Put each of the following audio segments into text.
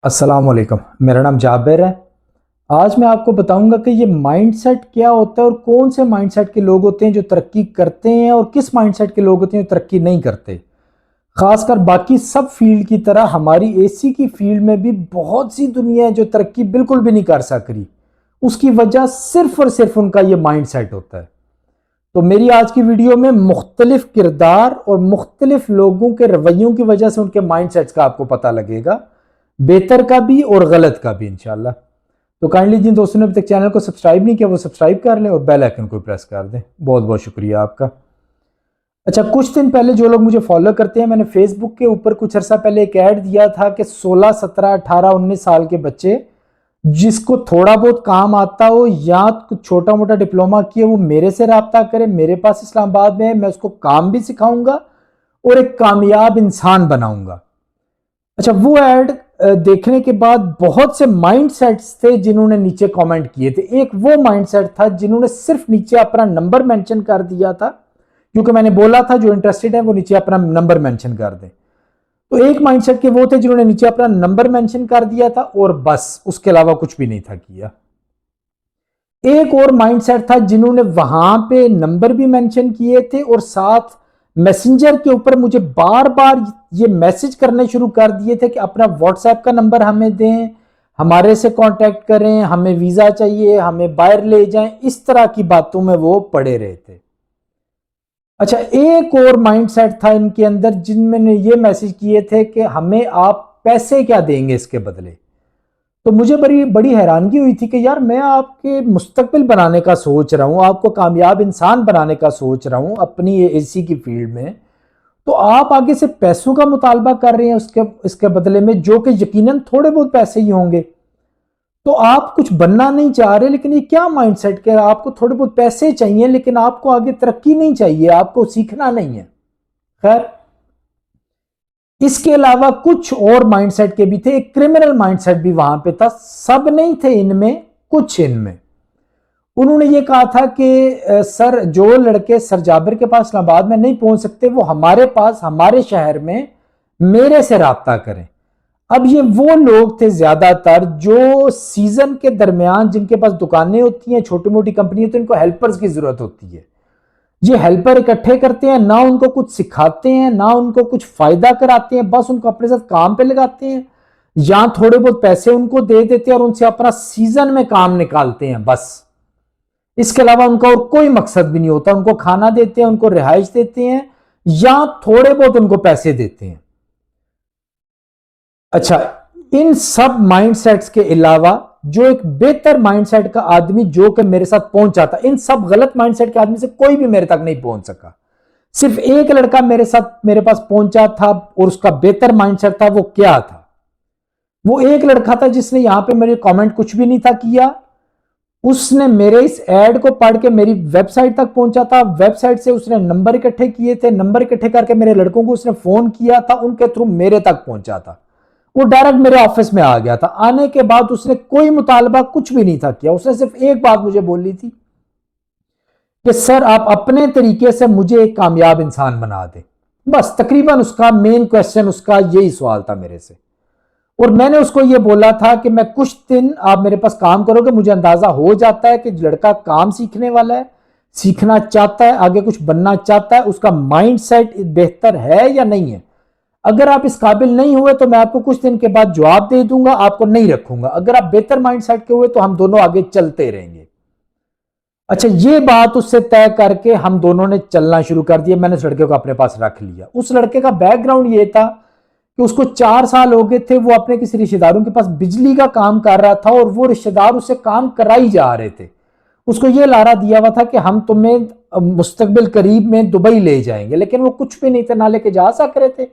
السلام علیکم، میرا نام جابر ہے۔ آج میں آپ کو بتاؤں گا کہ یہ مائنڈ سیٹ کیا ہوتا ہے اور کون سے مائنڈ سیٹ کے لوگ ہوتے ہیں جو ترقی کرتے ہیں اور کس مائنڈ سیٹ کے لوگ ہوتے ہیں جو ترقی نہیں کرتے۔ خاص کر باقی سب فیلڈ کی طرح ہماری اے سی کی فیلڈ میں بھی بہت سی دنیا ہے جو ترقی بالکل بھی نہیں کر سک رہی۔ اس کی وجہ صرف اور صرف ان کا یہ مائنڈ سیٹ ہوتا ہے۔ تو میری آج کی ویڈیو میں مختلف کردار اور مختلف لوگوں کے رویوں کی وجہ سے ان کے مائنڈ سیٹس کا آپ کو پتہ لگے گا، بہتر کا بھی اور غلط کا بھی انشاءاللہ۔ تو کائنڈلی جن دوستوں نے ابھی تک چینل کو سبسکرائب نہیں کیا وہ سبسکرائب کر لیں اور بیل آئیکن کو پریس کر دیں۔ بہت بہت شکریہ آپ کا۔ اچھا، کچھ دن پہلے جو لوگ مجھے فالو کرتے ہیں، میں نے فیس بک کے اوپر کچھ عرصہ پہلے ایک ایڈ دیا تھا کہ 16 17 18 19 سال کے بچے جس کو تھوڑا بہت کام آتا ہو یا کچھ چھوٹا موٹا ڈپلوما کیے وہ میرے سے رابطہ کرے، میرے پاس اسلام آباد میں ہے، میں اس کو کام بھی سکھاؤں گا اور ایک کامیاب انسان بناؤں گا۔ اچھا، وہ ایڈ دیکھنے کے بعد بہت سے مائنڈ سیٹس تھے جنہوں نے نیچے کامنٹ کیے تھے۔ ایک وہ مائنڈ سیٹ تھا جنہوں نے صرف نیچے اپنا نمبر مینشن کر دیا تھا، کیونکہ میں نے بولا تھا جو انٹرسٹڈ ہیں وہ نیچے اپنا نمبر مینشن کر دیں۔ تو ایک مائنڈ سیٹ کے وہ تھے جنہوں نے نیچے اپنا نمبر مینشن کر دیا تھا اور بس اس کے علاوہ کچھ بھی نہیں تھا کیا۔ ایک اور مائنڈ سیٹ تھا جنہوں نے وہاں پہ نمبر بھی مینشن کیے تھے اور ساتھ میسنجر کے اوپر مجھے بار بار یہ میسج کرنے شروع کر دیے تھے کہ اپنا واٹس ایپ کا نمبر ہمیں دیں، ہمارے سے کانٹیکٹ کریں، ہمیں ویزا چاہیے، ہمیں باہر لے جائیں، اس طرح کی باتوں میں وہ پڑے رہے تھے۔ اچھا، ایک اور مائنڈ سیٹ تھا ان کے اندر جن میں نے یہ میسج کیے تھے کہ ہمیں آپ پیسے کیا دیں گے اس کے بدلے۔ تو مجھے بڑی حیرانگی ہوئی تھی کہ یار میں آپ کے مستقبل بنانے کا سوچ رہا ہوں، آپ کو کامیاب انسان بنانے کا سوچ رہا ہوں اپنی اے سی کی فیلڈ میں، تو آپ آگے سے پیسوں کا مطالبہ کر رہے ہیں اس کے بدلے میں، جو کہ یقیناً تھوڑے بہت پیسے ہی ہوں گے۔ تو آپ کچھ بننا نہیں چاہ رہے، لیکن یہ کیا مائنڈ سیٹ کہ آپ کو تھوڑے بہت پیسے چاہیے لیکن آپ کو آگے ترقی نہیں چاہیے، آپ کو سیکھنا نہیں ہے۔ خیر، اس کے علاوہ کچھ اور مائنڈ سیٹ کے بھی تھے، ایک کرمنل مائنڈ سیٹ بھی وہاں پہ تھا، سب نہیں تھے ان میں، کچھ ان میں۔ انہوں نے یہ کہا تھا کہ سر جو لڑکے سر جابر کے پاس اسلام آباد میں نہیں پہنچ سکتے وہ ہمارے پاس ہمارے شہر میں میرے سے رابطہ کریں۔ اب یہ وہ لوگ تھے زیادہ تر جو سیزن کے درمیان جن کے پاس دکانیں ہوتی ہیں، چھوٹی موٹی کمپنی ہوتی ہیں، ان کو ہیلپرز کی ضرورت ہوتی ہے۔ یہ ہیلپر اکٹھے کرتے ہیں، نہ ان کو کچھ سکھاتے ہیں نہ ان کو کچھ فائدہ کراتے ہیں، بس ان کو اپنے ساتھ کام پہ لگاتے ہیں یا تھوڑے بہت پیسے ان کو دے دیتے ہیں اور ان سے اپنا سیزن میں کام نکالتے ہیں بس۔ اس کے علاوہ ان کا اور کوئی مقصد بھی نہیں ہوتا، ان کو کھانا دیتے ہیں، ان کو رہائش دیتے ہیں یا تھوڑے بہت ان کو پیسے دیتے ہیں۔ اچھا، ان سب مائنڈ سیٹس کے علاوہ جو ایک بہتر مائنڈ سیٹ کا آدمی جو کہ میرے ساتھ پہنچا تھا، ان سب غلط مائنڈ سیٹ کے آدمی سے کوئی بھی میرے تک نہیں پہنچ سکا۔ صرف ایک لڑکا میرے پاس پہنچا تھا اور اس کا بہتر مائنڈ سیٹ تھا۔ وہ کیا تھا؟ وہ ایک لڑکا تھا جس نے یہاں پہ میرے کامنٹ کچھ بھی نہیں تھا کیا، اس نے میرے اس ایڈ کو پڑھ کے میری ویب سائٹ تک پہنچا تھا، ویب سائٹ سے اس نے نمبر اکٹھے کیے تھے، نمبر اکٹھے کر کے میرے لڑکوں کو اس نے فون کیا تھا، ان کے تھرو میرے تک پہنچا تھا، وہ ڈائریکٹ میرے آفس میں آ گیا تھا۔ آنے کے بعد اس نے کوئی مطالبہ کچھ بھی نہیں تھا کیا، اس نے صرف ایک بات مجھے بولی تھی کہ سر آپ اپنے طریقے سے مجھے ایک کامیاب انسان بنا دیں، بس تقریباً اس کا مین کویسچن، اس کا یہی سوال تھا میرے سے۔ اور میں نے اس کو یہ بولا تھا کہ میں کچھ دن آپ میرے پاس کام کرو گے، مجھے اندازہ ہو جاتا ہے کہ لڑکا کام سیکھنے والا ہے، سیکھنا چاہتا ہے، آگے کچھ بننا چاہتا ہے، اس کا مائنڈ سیٹ بہتر ہے یا نہیں ہے۔ اگر آپ اس قابل نہیں ہوئے تو میں آپ کو کچھ دن کے بعد جواب دے دوں گا، آپ کو نہیں رکھوں گا۔ اگر آپ بہتر مائنڈ سیٹ کے ہوئے تو ہم دونوں آگے چلتے رہیں گے۔ اچھا، یہ بات اس سے طے کر کے ہم دونوں نے چلنا شروع کر دیا، میں نے اس لڑکے کو اپنے پاس رکھ لیا۔ اس لڑکے کا بیک گراؤنڈ یہ تھا کہ اس کو 4 سال ہو گئے تھے، وہ اپنے کسی رشتہ داروں کے پاس بجلی کا کام کر رہا تھا اور وہ رشتہ دار اسے کام کرائی جا رہے تھے۔ اس کو یہ لارا دیا ہوا تھا کہ ہم تمہیں مستقبل قریب میں دبئی لے جائیں گے، لیکن وہ کچھ بھی نہیں تھے، نہ لے کے جا سک رہے تھے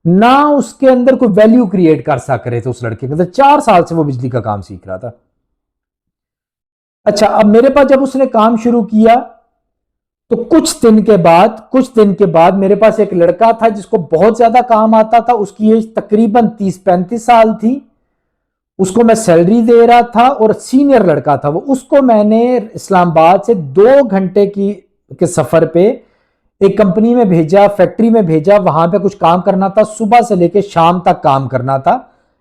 نہ اس کے اندر کوئی ویلیو کریٹ کر سک رہے تھے۔ اس لڑکے کے اندر 4 سال سے وہ بجلی کا کام سیکھ رہا تھا۔ اچھا، اب میرے پاس جب اس نے کام شروع کیا تو کچھ دن کے بعد میرے پاس ایک لڑکا تھا جس کو بہت زیادہ کام آتا تھا، اس کی ایج تقریباً 30-35 سال تھی، اس کو میں سیلری دے رہا تھا اور سینئر لڑکا تھا وہ۔ اس کو میں نے اسلام آباد سے 2 گھنٹے کے سفر پہ ایک کمپنی میں بھیجا، فیکٹری میں بھیجا، وہاں پہ کچھ کام کرنا تھا، صبح سے لے کے شام تک کام کرنا تھا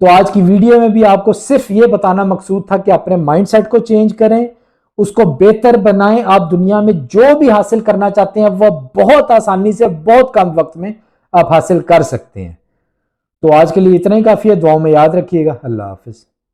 تو آج کی ویڈیو میں بھی آپ کو صرف یہ بتانا مقصود تھا کہ اپنے مائنڈ سیٹ کو چینج کریں، اس کو بہتر بنائیں. آپ دنیا میں جو بھی حاصل کرنا چاہتے ہیں وہ بہت آسانی سے بہت کم وقت میں آپ حاصل کر سکتے ہیں. تو آج کے لیے اتنا ہی کافی ہے. دعاؤں میں یاد رکھیے گا. اللہ حافظ.